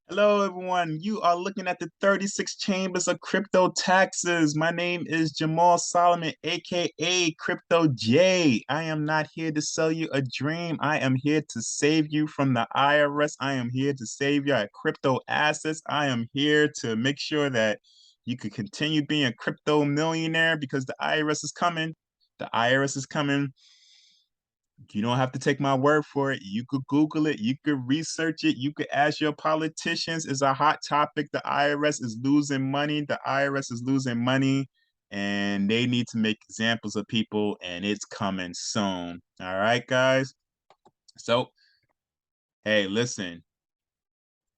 Hello, everyone. You are looking at the 36 Chambers of Crypto Taxes. My name is Jamaal Solomon, aka Crypto J. I am not here to sell you a dream. I am here to save you from the IRS. I am here to save your crypto assets. I am here to make sure that you can continue being a crypto millionaire because the IRS is coming. The IRS is coming. You don't have to take my word for it. You could Google it. You could research it. You could ask your politicians. It's a hot topic. The IRS is losing money. The IRS is losing money, and they need to make examples of people, and it's coming soon. All right, guys. So, hey, listen,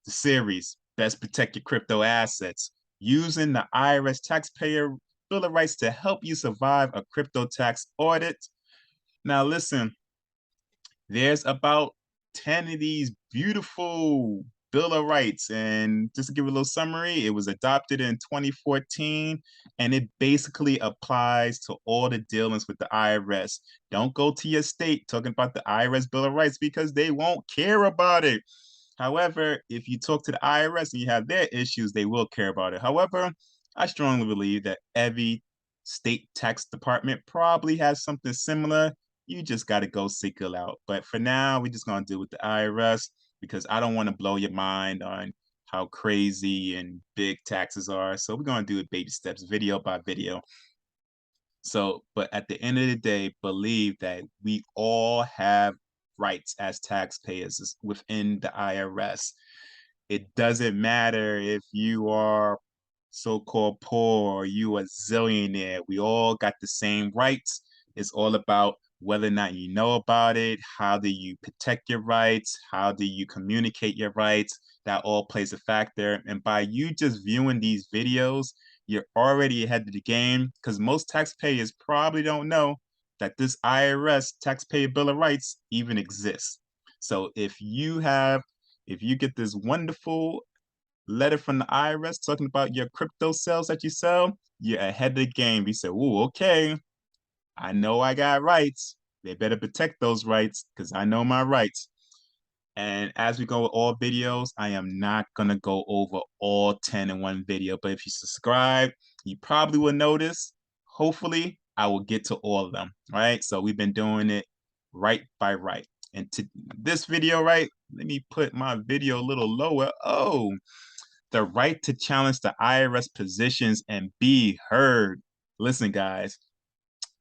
the series, Best Protect Your Crypto Assets, using the IRS taxpayer Bill of Rights to help you survive a crypto tax audit. Now, listen, there's about 10 of these beautiful Bill of Rights. And just to give a little summary, it was adopted in 2014 and it basically applies to all the dealings with the IRS. Don't go to your state talking about the IRS Bill of Rights because they won't care about it. However, if you talk to the IRS and you have their issues, they will care about it. However, I strongly believe that every state tax department probably has something similar. You just got to go seek it out. But for now, we're just going to do with the IRS because I don't want to blow your mind on how crazy and big taxes are. So we're going to do it baby steps, video by video. So, but at the end of the day, believe that we all have rights as taxpayers within the IRS. It doesn't matter if you are so-called poor or you a zillionaire. We all got the same rights. It's all about whether or not you know about it, how do you protect your rights, how do you communicate your rights. That all plays a factor. And by you just viewing these videos, you're already ahead of the game because most taxpayers probably don't know that this IRS taxpayer bill of rights even exists. So if you get this wonderful letter from the IRS talking about your crypto sales that you sell, you're ahead of the game. You say, "Ooh, okay, I know I got rights. They better protect those rights because I know my rights." And as we go with all videos, I am not going to go over all 10 in one video. But if you subscribe, you probably will notice. Hopefully, I will get to all of them. Right. So we've been doing it right by right. And to this video, right, let me put my video a little lower. Oh, the right to challenge the IRS positions and be heard. Listen, guys,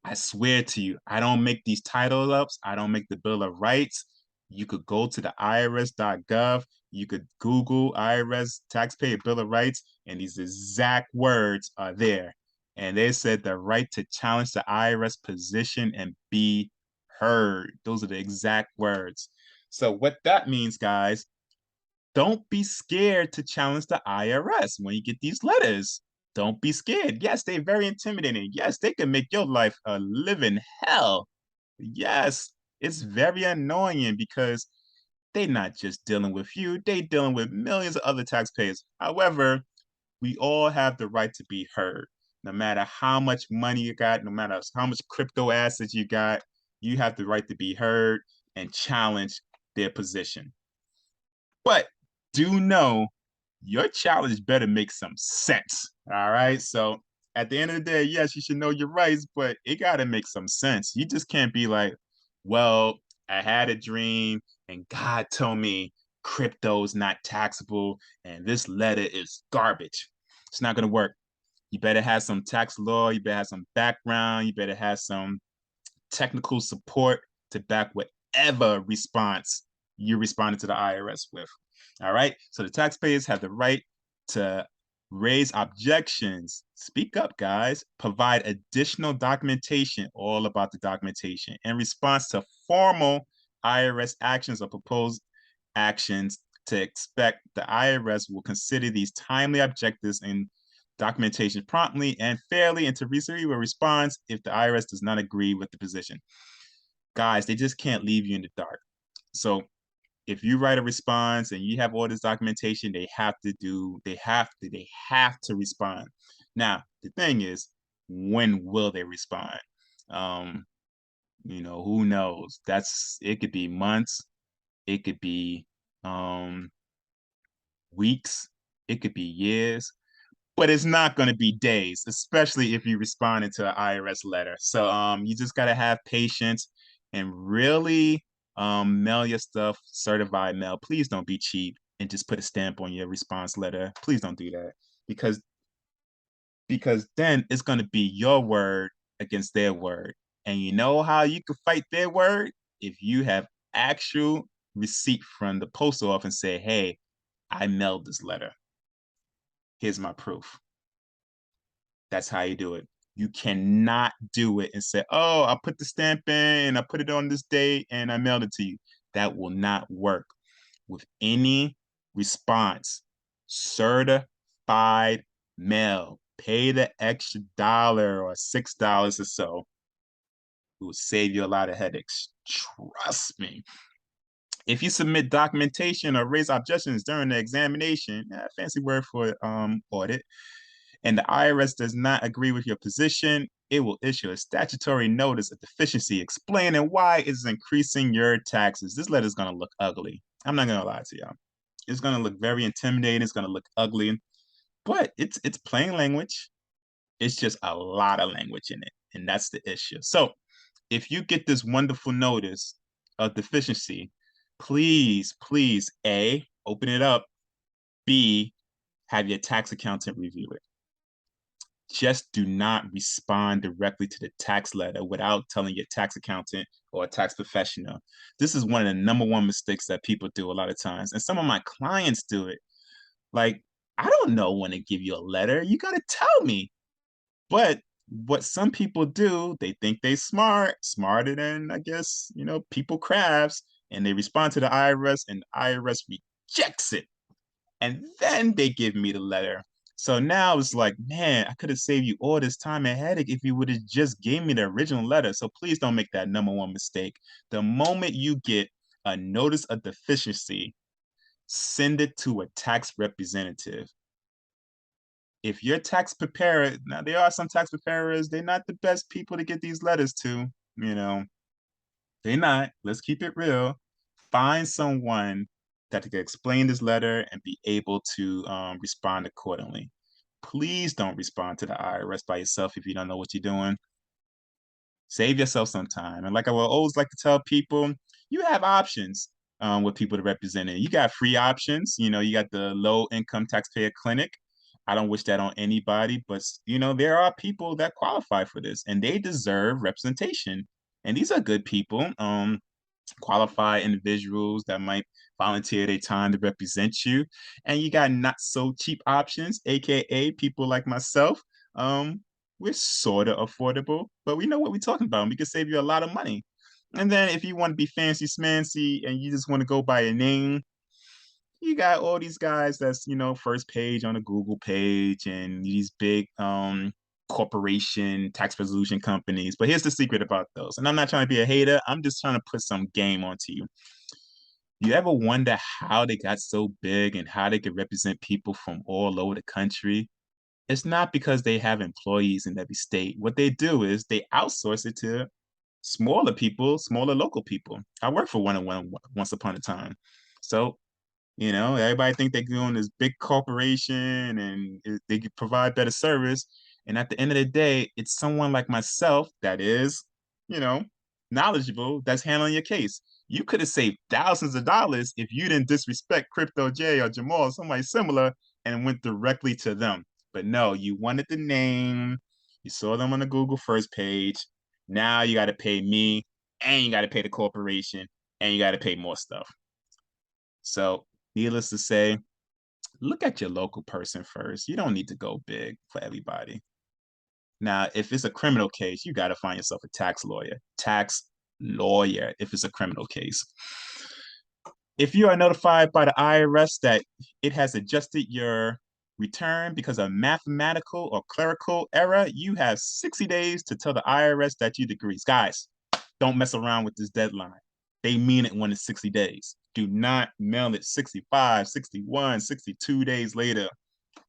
I swear to you, I don't make these title ups. I don't make the Bill of Rights. You could go to the irs.gov. You could Google IRS Taxpayer Bill of Rights, and these exact words are there. And they said the right to challenge the IRS position and be heard. Those are the exact words. So, what that means, guys, don't be scared to challenge the IRS when you get these letters. Don't be scared. Yes, they're very intimidating. Yes, they can make your life a living hell. Yes, it's very annoying because they're not just dealing with you, they're dealing with millions of other taxpayers. However, we all have the right to be heard. No matter how much money you got, no matter how much crypto assets you got, you have the right to be heard and challenge their position. But do know your challenge better make some sense. All right. So at the end of the day, yes, you should know your rights, but it got to make some sense. You just can't be like, well, I had a dream and God told me crypto's not taxable and this letter is garbage. It's not going to work. You better have some tax law. You better have some background. You better have some technical support to back whatever response you responded to the IRS with. All right. So the taxpayers have the right to raise objections. Speak up, guys. Provide additional documentation, all about the documentation, in response to formal IRS actions or proposed actions. To expect the IRS will consider these timely objectives and documentation promptly and fairly and to receive a response if the IRS does not agree with the position. Guys, they just can't leave you in the dark. So if you write a response and you have all this documentation, they have to respond. Now, the thing is, when will they respond? Um, who knows? It could be months, it could be weeks, it could be years, but it's not going to be days, especially if you responded to an IRS letter. So you just got to have patience and really mail your stuff certified mail. Please don't be cheap and just put a stamp on your response letter. Please don't do that because then it's going to be your word against their word. And you know how you can fight their word? If you have actual receipt from the postal office and say, hey, I mailed this letter. Here's my proof. That's how you do it. You cannot do it and say, oh, I put the stamp in and I put it on this date and I mailed it to you. That will not work with any response. Certified mail. Pay the extra $1 or $6 or so. It will save you a lot of headaches. Trust me. If you submit documentation or raise objections during the examination, fancy word for audit, and the IRS does not agree with your position, it will issue a statutory notice of deficiency explaining why it is increasing your taxes. This letter is going to look ugly. I'm not going to lie to y'all. It's going to look very intimidating. It's going to look ugly, but it's plain language. It's just a lot of language in it, and that's the issue. So if you get this wonderful notice of deficiency, please, A, open it up, B, have your tax accountant review it. Just do not respond directly to the tax letter without telling your tax accountant or a tax professional. This is one of the number one mistakes that people do a lot of times. And some of my clients do it. Like, I don't know when to give you a letter. You got to tell me. But what some people do, they think they smarter than, I guess, people crabs, and they respond to the IRS and the IRS rejects it. And then they give me the letter. So now it's like, man, I could have saved you all this time and headache if you would have just gave me the original letter. So please don't make that number one mistake. The moment you get a notice of deficiency, send it to a tax representative. If your tax preparer, now there are some tax preparers, they're not the best people to get these letters to, you know, they're not. Let's keep it real. Find someone that can explain this letter and be able to respond accordingly. Please don't respond to the IRS by yourself if you don't know what you're doing. Save yourself some time. And like I will always like to tell people, you have options with people to represent it. You got free options. You got the low income taxpayer clinic. I don't wish that on anybody, but there are people that qualify for this and they deserve representation. And these are good people. Qualified individuals that might volunteer their time to represent you. And you got not so cheap options, aka people like myself. We're sort of affordable, but we know what we're talking about. And we can save you a lot of money. And then if you want to be fancy smancy and you just want to go by a name, you got all these guys that's first page on a Google page and these big corporation tax resolution companies. But here's the secret about those. And I'm not trying to be a hater. I'm just trying to put some game onto you. You ever wonder how they got so big and how they could represent people from all over the country? It's not because they have employees in every state. What they do is they outsource it to smaller people, smaller local people. I worked for one once upon a time. So everybody think they're doing this big corporation and they can provide better service. And at the end of the day, it's someone like myself that is, you know, knowledgeable that's handling your case. You could have saved thousands of dollars if you didn't disrespect Crypto J or Jamaal, somebody similar, and went directly to them. But no, you wanted the name, you saw them on the Google first page. Now you got to pay me, and you got to pay the corporation, and you got to pay more stuff. So needless to say, look at your local person first. You don't need to go big for everybody. Now, if it's a criminal case, you got to find yourself a tax lawyer. Tax lawyer, if it's a criminal case. If you are notified by the IRS that it has adjusted your return because of mathematical or clerical error, you have 60 days to tell the IRS that you decrease. Guys, don't mess around with this deadline. They mean it when it's 60 days. Do not mail it 65, 61, 62 days later.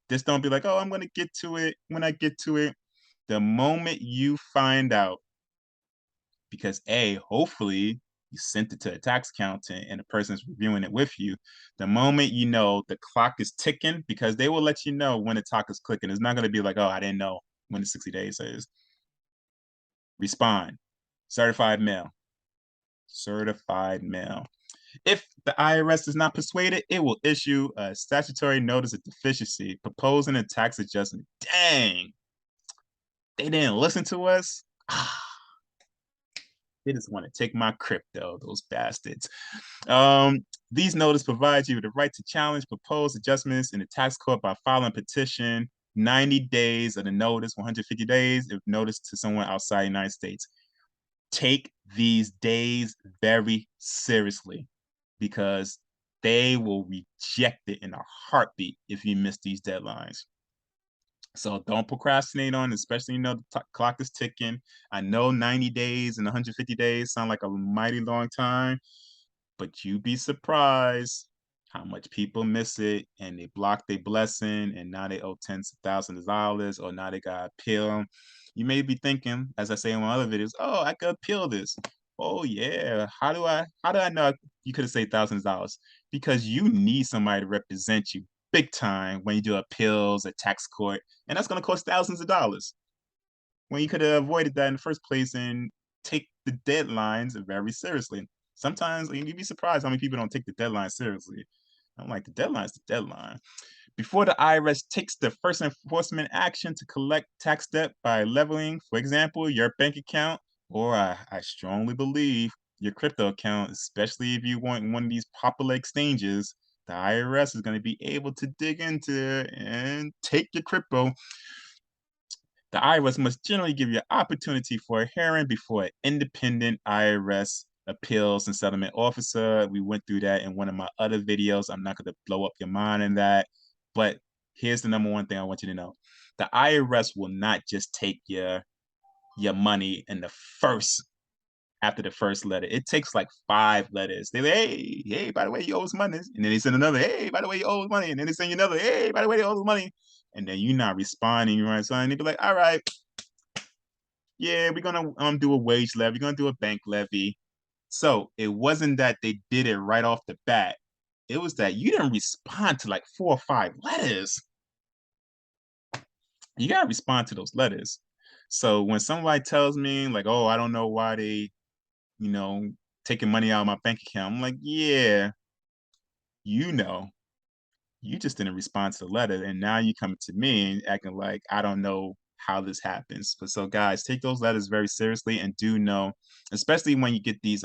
Just don't be like, oh, I'm going to get to it when I get to it. The moment you find out, because A, hopefully you sent it to a tax accountant and the person's reviewing it with you. The moment you know the clock is ticking, because they will let you know when the clock is clicking. It's not going to be like, oh, I didn't know when the 60 days is. Respond. Certified mail. Certified mail. If the IRS is not persuaded, it will issue a statutory notice of deficiency proposing a tax adjustment. Dang, they didn't listen to us. They just want to take my crypto, those bastards. These notices provide you with the right to challenge proposed adjustments in the tax court by filing a petition 90 days of the notice, 150 days if notice to someone outside the United States. Take these days very seriously because they will reject it in a heartbeat if you miss these deadlines. So don't procrastinate on it, especially the clock is ticking. I know 90 days and 150 days sound like a mighty long time, but you'd be surprised how much people miss it and they block their blessing and now they owe tens of thousands of dollars or now they got appeal. You may be thinking, as I say in my other videos, oh, I could appeal this. Oh yeah. How do I know you could have saved thousands of dollars? Because you need somebody to represent you big time when you do appeals at tax court, and that's gonna cost thousands of dollars when you could have avoided that in the first place and take the deadlines very seriously. Sometimes you'd be surprised how many people don't take the deadline seriously. I'm like, the deadline's the deadline. Before the IRS takes the first enforcement action to collect tax debt by leveling, for example, your bank account, or I strongly believe your crypto account, especially if you want one of these popular exchanges, the IRS is going to be able to dig into it and take your crypto. The IRS must generally give you an opportunity for a hearing before an independent IRS appeals and settlement officer. We went through that in one of my other videos. I'm not going to blow up your mind in that. But here's the number one thing I want you to know. The IRS will not just take your money in the first after the first letter. It takes like 5 letters. They say, hey, by the way, you owe us money. And then they send another, hey, by the way, you owe us money. And then they send you another, hey, by the way, you owe us money. And then you're not responding, right? So and they be like, all right, yeah, we're gonna do a wage levy, we're gonna do a bank levy. So it wasn't that they did it right off the bat. It was that you didn't respond to like 4 or 5 letters. You gotta respond to those letters. So when somebody tells me like, oh, I don't know why they, you know, taking money out of my bank account, I'm like, yeah, you know, you just didn't respond to the letter, and now you coming to me and acting like I don't know how this happens. But so guys, take those letters very seriously and do know, especially when you get these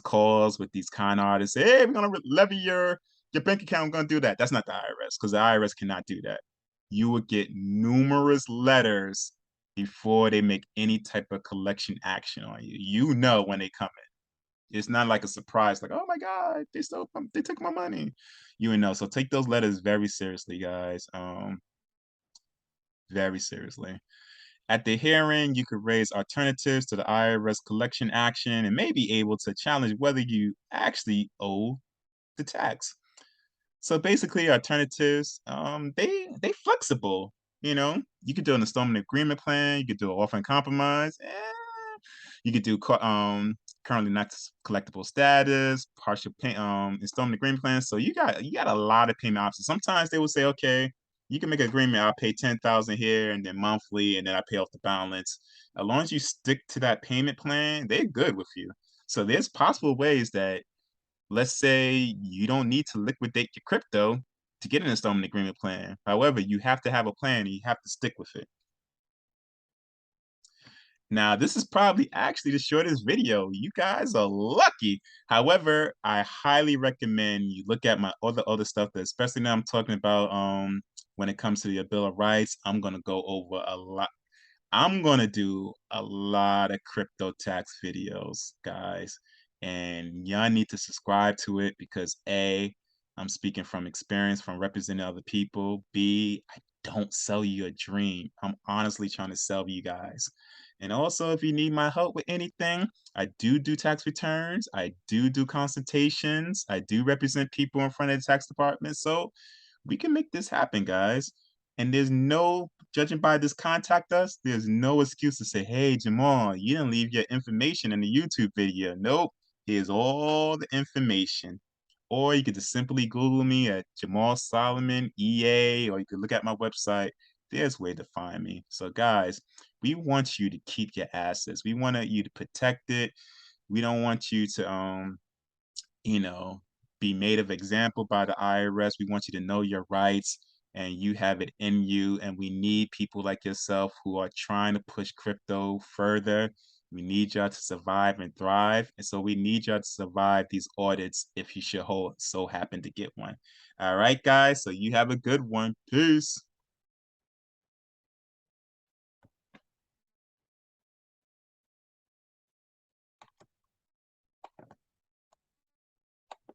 calls with these con artists. Hey, we're gonna levy your bank account. I'm gonna do that. That's not the IRS because the IRS cannot do that. You would get numerous letters before they make any type of collection action on you. You know when they come in. It's not like a surprise, like, oh my God, they took my money. You know, so take those letters very seriously, guys. Very seriously. At the hearing, you could raise alternatives to the IRS collection action and may be able to challenge whether you actually owe the tax. So basically, alternatives, they flexible. You know, you could do an installment agreement plan, you could do an offer compromise, you could do currently not collectible status, partial pay, installment agreement plan. So you got a lot of payment options. Sometimes they will say, okay, you can make an agreement. I'll pay 10,000 here and then monthly, and then I pay off the balance. As long as you stick to that payment plan, they're good with you. So there's possible ways that, let's say, you don't need to liquidate your crypto to get an installment agreement plan. However, you have to have a plan and you have to stick with it. Now, this is probably actually the shortest video. You guys are lucky. However, I highly recommend you look at my other stuff, that especially now I'm talking about when it comes to the Bill of Rights. I'm gonna go over a lot. I'm gonna do a lot of crypto tax videos, guys, and y'all need to subscribe to it because A, I'm speaking from experience, from representing other people. B, I don't sell you a dream. I'm honestly trying to sell you guys. And also, if you need my help with anything, I do tax returns. I do consultations. I do represent people in front of the tax department. So we can make this happen, guys. And there's no, judging by this contact us, there's no excuse to say, hey, Jamaal, you didn't leave your information in the YouTube video. Nope. Here's all the information. Or you could just simply Google me at Jamaal Solomon, EA, or you could look at my website. There's a way to find me. So, guys, we want you to keep your assets. We want you to protect it. We don't want you to you know, be made of example by the IRS. We want you to know your rights and you have it in you. And we need people like yourself who are trying to push crypto further. We need y'all to survive and thrive. And so we need y'all to survive these audits if you should so happen to get one. All right, guys. So you have a good one. Peace.